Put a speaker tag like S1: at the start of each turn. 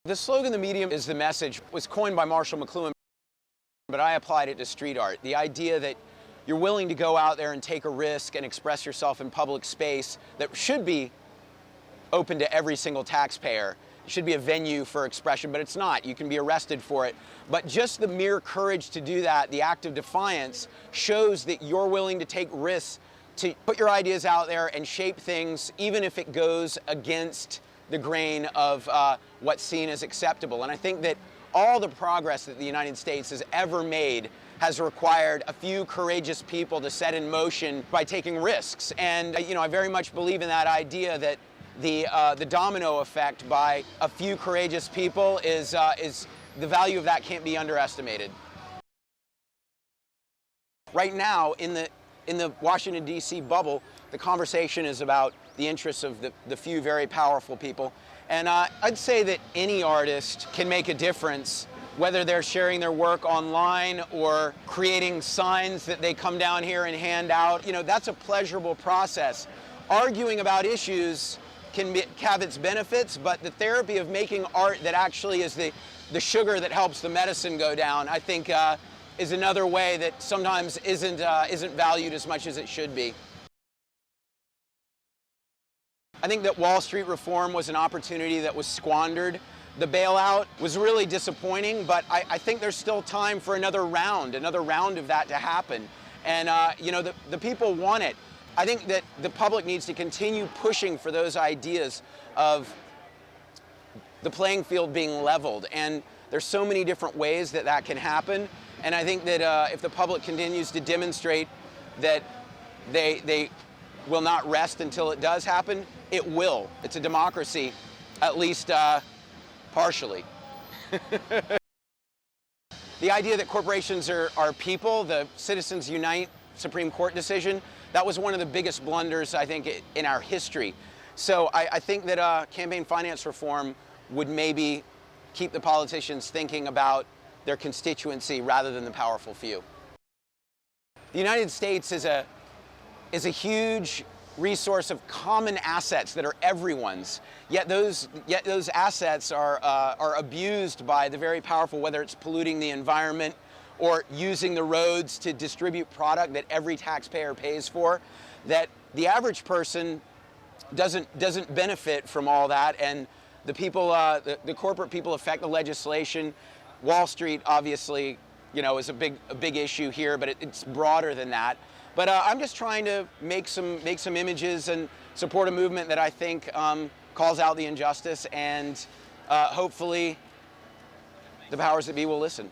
S1: The slogan, "The medium is the message," was coined by Marshall McLuhan, but I applied it to street art. The idea that you're willing to go out there and take a risk and express yourself in public space that should be open to every single taxpayer. It should be a venue for expression, but it's not. You can be arrested for it. But just the mere courage to do that, the act of defiance, shows that you're willing to take risks to put your ideas out there and shape things, even if it goes against the grain of what's seen as acceptable. And I think that all the progress that the United States has ever made has required a few courageous people to set in motion by taking risks. And I very much believe in that idea that the domino effect by a few courageous people is the value of that can't be underestimated. Right now, in the Washington, D.C. bubble, the conversation is about the interests of the few very powerful people. And I'd say that any artist can make a difference, whether they're sharing their work online or creating signs that they come down here and hand out. That's a pleasurable process. Arguing about issues can have its benefits, but the therapy of making art that actually is the sugar that helps the medicine go down, I think is another way that sometimes isn't valued as much as it should be. I think that Wall Street reform was an opportunity that was squandered. The bailout was really disappointing, but I think there's still time for another round of that to happen. And the people want it. I think that the public needs to continue pushing for those ideas of the playing field being leveled. And there's so many different ways that that can happen. And I think that if the public continues to demonstrate that they will not rest until it does happen, it will. It's a democracy, at least partially. The idea that corporations are people, the Citizens Unite Supreme Court decision, that was one of the biggest blunders, I think, in our history. So I think that campaign finance reform would maybe keep the politicians thinking about their constituency rather than the powerful few. The United States is a huge resource of common assets that are everyone's. Yet those assets are abused by the very powerful, whether it's polluting the environment or using the roads to distribute product that every taxpayer pays for. That the average person doesn't benefit from all that, and the people, the corporate people affect the legislation. Wall Street, obviously, is a big issue here, but it's broader than that. But I'm just trying to make some images and support a movement that I think calls out the injustice, and hopefully the powers that be will listen.